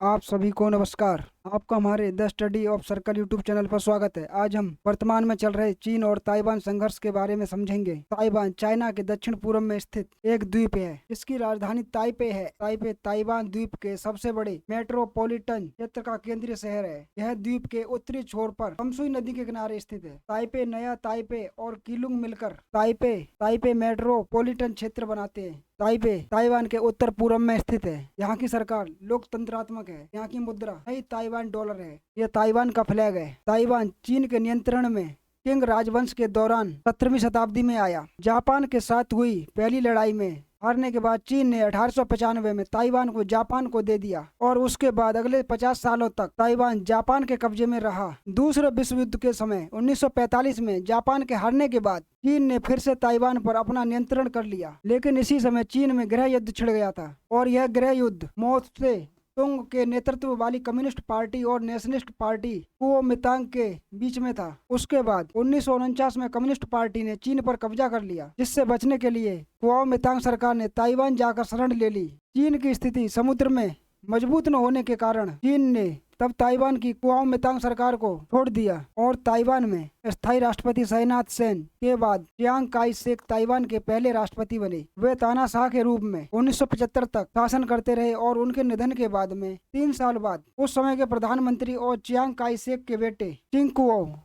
आप सभी को नमस्कार। आपका हमारे the study of circle YouTube channel पर स्वागत है। आज हम वर्तमान में चल रहे चीन और ताइवान संघर्ष के बारे में समझेंगे। ताइवान चाइना के दक्षिण पूर्व में स्थित एक द्वीप है। इसकी राजधानी ताइपे है। ताइपे ताइवान द्वीप के सबसे बड़े मेट्रोपॉलिटन क्षेत्र का केंद्रीय शहर है। यह द्वीप के उत्तरी छोर पर तमसुई नदी के किनारे स्थित है। ताइपे, नया ताइपे और कीलुंग मिलकर ताइपे ताइपे मेट्रोपॉलिटन क्षेत्र बनाते हैं। ताइपे ताइवान के उत्तर पूर्व में स्थित है। यहाँ की सरकार लोकतंत्रात्मक है। यहाँ की मुद्रा नई ताइवान डॉलर है। यह ताइवान का फ्लैग है। ताइवान चीन के नियंत्रण में किंग राजवंश के दौरान 17वीं शताब्दी में आया। जापान के साथ हुई पहली लड़ाई में हारने के बाद चीन ने 1895 में ताइवान को जापान को दे दिया और उसके बाद अगले 50 सालों तक ताइवान जापान के कब्जे में रहा। दूसरे विश्व युद्ध के समय 1945 में जापान के हारने के बाद चीन ने फिर से ताइवान पर अपना नियंत्रण कर लिया, लेकिन इसी समय चीन में गृह युद्ध छिड़ गया था और यह गृह युद्ध मौ से तुंग के नेतृत्व वाली कम्युनिस्ट पार्टी और नेशनलिस्ट पार्टी कुओमितांग के बीच में था। उसके बाद 1949 में कम्युनिस्ट पार्टी ने चीन पर कब्जा कर लिया, जिससे बचने के लिए कुओमितांग सरकार ने ताइवान जाकर शरण ले ली। चीन की स्थिति समुद्र में मजबूत न होने के कारण चीन ने तब ताइवान की कुओमितांग सरकार को छोड़ दिया और ताइवान में स्थायी राष्ट्रपति साईनाथ सेन के बाद चियांग काई शेक ताइवान के पहले राष्ट्रपति बने। वे तानाशाह के रूप में 1975 तक शासन करते रहे और उनके निधन के बाद में 3 साल बाद उस समय के प्रधानमंत्री और चियांग काई शेक के बेटे चिंग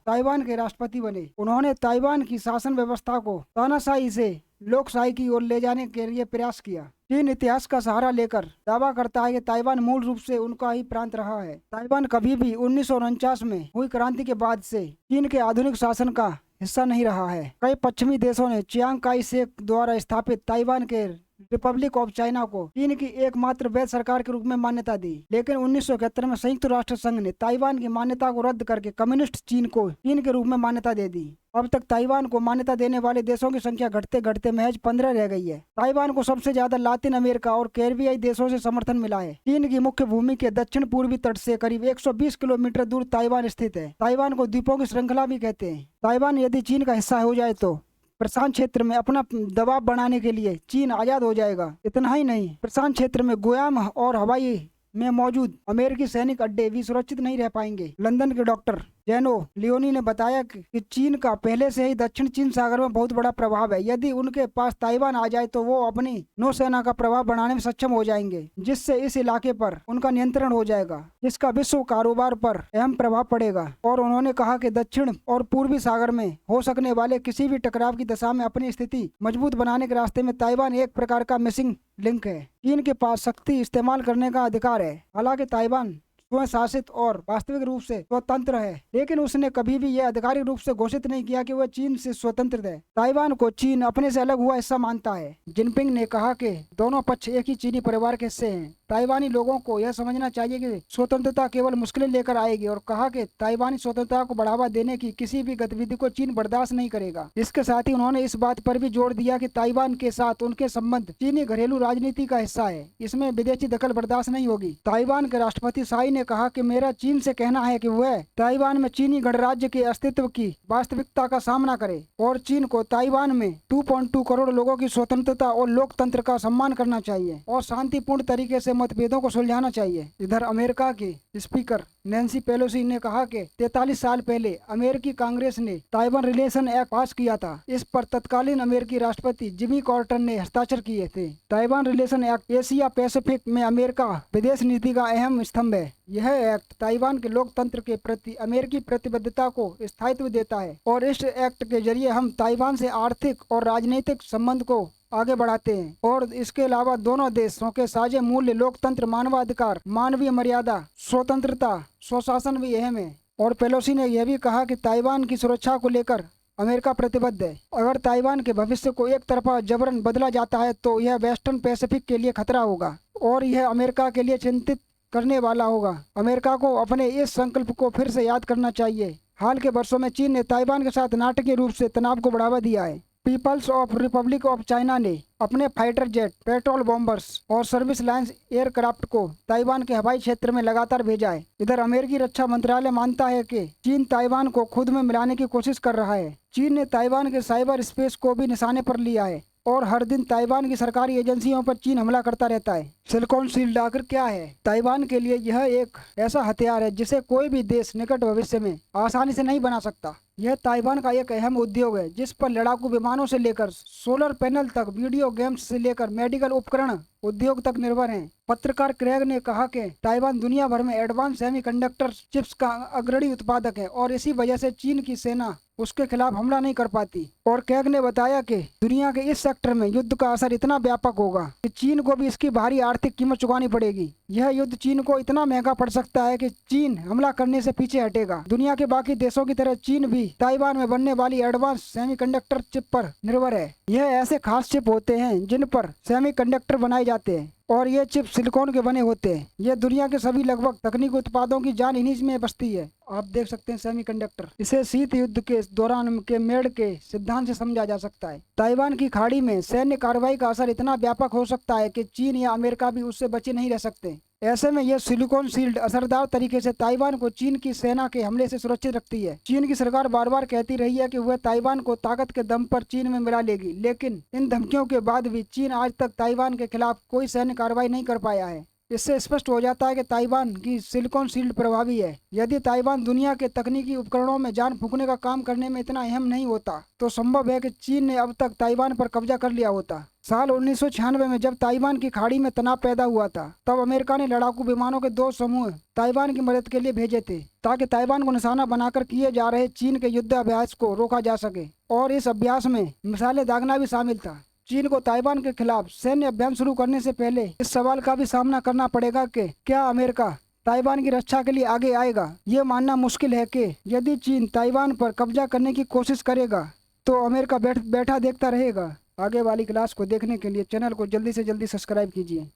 ताइवान के राष्ट्रपति बने। उन्होंने ताइवान की शासन व्यवस्था को तानाशाही से लोकशाही की ओर ले जाने के लिए प्रयास किया। चीन इतिहास का सहारा लेकर दावा करता है कि ताइवान मूल रूप से उनका ही प्रांत रहा है। ताइवान कभी भी 1949 में हुई क्रांति के बाद से चीन के आधुनिक शासन का हिस्सा नहीं रहा है। कई पश्चिमी देशों ने चियांग काई शेक द्वारा स्थापित ताइवान के रिपब्लिक ऑफ चाइना को चीन की एकमात्र वैध सरकार के रूप में मान्यता दी, लेकिन 1971 में संयुक्त राष्ट्र संघ ने ताइवान की मान्यता को रद्द करके कम्युनिस्ट चीन को चीन के रूप में मान्यता दे दी। अब तक ताइवान को मान्यता देने वाले देशों की संख्या घटते घटते महज 15 रह गई है। ताइवान को सबसे ज्यादा लातिन अमेरिका और कैरिबियाई देशों से समर्थन मिला है। चीन की मुख्य भूमि के दक्षिण पूर्वी तट से करीब 120 किलोमीटर दूर ताइवान स्थित है। ताइवान को द्वीपों की श्रृंखला भी कहते हैं। ताइवान यदि चीन का हिस्सा हो जाए तो प्रशांत क्षेत्र में अपना दबाव बढ़ाने के लिए चीन आजाद हो जाएगा। इतना ही नहीं, प्रशांत क्षेत्र में गुयाम और हवाई में मौजूद अमेरिकी सैनिक अड्डे भी सुरक्षित नहीं रह पाएंगे। लंदन के डॉक्टर जेनो लियोनी ने बताया कि चीन का पहले से ही दक्षिण चीन सागर में बहुत बड़ा प्रभाव है। यदि उनके पास ताइवान आ जाए तो वो अपनी नौसेना का प्रभाव बढ़ाने में सक्षम हो जाएंगे, जिससे इस इलाके पर उनका नियंत्रण हो जाएगा, जिसका विश्व कारोबार पर अहम प्रभाव पड़ेगा। और उन्होंने कहा कि दक्षिण और पूर्वी सागर में हो सकने वाले किसी भी टकराव की दशा में अपनी स्थिति मजबूत बनाने के रास्ते में ताइवान एक प्रकार का मिसिंग लिंक है। चीन के पास शक्ति इस्तेमाल करने का अधिकार है। हालांकि ताइवान स्वयं शासित और वास्तविक रूप से स्वतंत्र है, लेकिन उसने कभी भी यह आधिकारिक रूप से घोषित नहीं किया कि वह चीन से स्वतंत्र है। ताइवान को चीन अपने से अलग हुआ हिस्सा मानता है। जिनपिंग ने कहा कि दोनों पक्ष एक ही चीनी परिवार के हिस्से हैं। ताइवानी लोगों को यह समझना चाहिए कि स्वतंत्रता केवल मुश्किलें लेकर आएगी और कहा कि ताइवानी स्वतंत्रता को बढ़ावा देने की किसी भी गतिविधि को चीन बर्दाश्त नहीं करेगा। इसके साथ ही उन्होंने इस बात पर भी जोर दिया कि ताइवान के साथ उनके संबंध चीनी घरेलू राजनीति का हिस्सा है। इसमें विदेशी दखल बर्दाश्त नहीं होगी। ताइवान के राष्ट्रपति साई ने कहा कि मेरा चीन से कहना है कि वह ताइवान में चीनी गणराज्य के अस्तित्व की वास्तविकता का सामना करे और चीन को ताइवान में 2.2 करोड़ लोगों की स्वतंत्रता और लोकतंत्र का सम्मान करना चाहिए और शांतिपूर्ण तरीके से मतभेदों को सुलझाना चाहिए। इधर अमेरिका की स्पीकर नैन्सी पेलोसी ने कहा कि 43 साल पहले अमेरिकी कांग्रेस ने ताइवान रिलेशन एक्ट पास किया था। इस पर तत्कालीन अमेरिकी राष्ट्रपति जिमी कार्टर ने हस्ताक्षर किए थे। Taiwan relation act Asia Pacific में अमेरिका विदेश नीति का अहम स्तंभ है। यह एक्ट ताइवान के लोकतंत्र के प्रति अमेरिकी प्रतिबद्धता को स्थायित्व देता है और इस एक्ट के जरिए हम ताइवान से आर्थिक और राजनीतिक संबंध को आगे बढ़ाते हैं। और इसके अलावा दोनों देशों के साझे मूल्य लोकतंत्र, मानवाधिकार, मानवीय मर्यादा, स्वतंत्रता, स्वशासन भी अहम है। और पेलोसी ने यह भी कहा कि ताइवान की सुरक्षा को लेकर अमेरिका प्रतिबद्ध है। अगर ताइवान के भविष्य को एक तरफा जबरन बदला जाता है तो यह वेस्टर्न पैसिफिक के लिए खतरा होगा और यह अमेरिका के लिए चिंतित करने वाला होगा। अमेरिका को अपने इस संकल्प को फिर से याद करना चाहिए। हाल के वर्षों में चीन ने ताइवान के साथ नाटकीय रूप से तनाव को बढ़ावा दिया है। Peoples of republic of China ने अपने फाइटर जेट, पेट्रोल बॉम्बर्स और सर्विस लाइन्स एयरक्राफ्ट को ताइवान के हवाई क्षेत्र में लगातार भेजा है। इधर अमेरिकी रक्षा मंत्रालय मानता है कि चीन ताइवान को खुद में मिलाने की कोशिश कर रहा है। चीन ने ताइवान के साइबर स्पेस को भी निशाने पर लिया है। और हर दिन ताइवान की सरकारी एजेंसियों पर चीन हमला करता रहता है। सिलिकॉन शील्ड आखिर क्या है? ताइवान के लिए यह एक ऐसा हथियार है जिसे कोई भी देश निकट भविष्य में आसानी से नहीं बना सकता। यह ताइवान का एक अहम उद्योग है जिस पर लड़ाकू विमानों से लेकर सोलर पैनल तक, वीडियो गेम्स से लेकर मेडिकल उपकरण उद्योग तक निर्भर हैं। पत्रकार क्रेग ने कहा कि ताइवान दुनिया भर में एडवांस सेमीकंडक्टर चिप्स का अग्रणी उत्पादक है और इसी वजह से चीन की सेना उसके खिलाफ हमला नहीं कर पाती। और कैग ने बताया कि दुनिया के इस सेक्टर में युद्ध का असर इतना व्यापक होगा कि चीन को भी इसकी भारी आर्थिक कीमत चुकानी पड़ेगी। यह युद्ध चीन को इतना महंगा पड़ सकता है कि चीन हमला करने से पीछे हटेगा। दुनिया के बाकी देशों की तरह चीन भी ताइवान में बनने वाली एडवांस सेमीकंडक्टर चिप पर निर्भर है। यह ऐसे खास चिप होते हैं जिन पर सेमीकंडक्टर बनाए जाते हैं और ये चिप सिलिकॉन के बने होते हैं। ये दुनिया के सभी लगभग तकनीकी उत्पादों की जान इन्हीं में बसती है। आप देख सकते हैं सेमीकंडक्टर। इसे शीत युद्ध के दौरान के मेड़ के सिद्धांत से समझा जा सकता है। ताइवान की खाड़ी में सैन्य कार्रवाई का असर इतना व्यापक हो सकता है कि चीन या अमेरिका भी उससे बचे नहीं रह सकते। ऐसे में यह सिलिकॉन शील्ड असरदार तरीके से ताइवान को चीन की सेना के हमले से सुरक्षित रखती है। चीन की सरकार बार बार कहती रही है कि वह ताइवान को ताकत के दम पर चीन में मिला लेगी, लेकिन इन धमकियों के बाद भी चीन आज तक ताइवान के खिलाफ कोई सैन्य कार्रवाई नहीं कर पाया है। इससे स्पष्ट हो जाता है कि ताइवान की सिलिकॉन शील्ड प्रभावी है। यदि ताइवान दुनिया के तकनीकी उपकरणों में जान फूंकने का काम करने में इतना अहम नहीं होता तो संभव है कि चीन ने अब तक ताइवान पर कब्जा कर लिया होता। साल 1996 में जब ताइवान की खाड़ी में तनाव पैदा हुआ था, तब अमेरिका ने लड़ाकू विमानों के 2 समूह ताइवान की मदद के लिए भेजे थे ताकि ताइवान को निशाना बनाकर किए जा रहे चीन के युद्ध अभ्यास को रोका जा सके। और इस अभ्यास में मिसाइलें दागना भी शामिल था। चीन को ताइवान के खिलाफ सैन्य अभियान शुरू करने से पहले इस सवाल का भी सामना करना पड़ेगा कि क्या अमेरिका ताइवान की रक्षा के लिए आगे आएगा। ये मानना मुश्किल है कि यदि चीन ताइवान पर कब्जा करने की कोशिश करेगा तो अमेरिका बैठा देखता रहेगा। आगे वाली क्लास को देखने के लिए चैनल को जल्दी से जल्दी सब्सक्राइब कीजिए।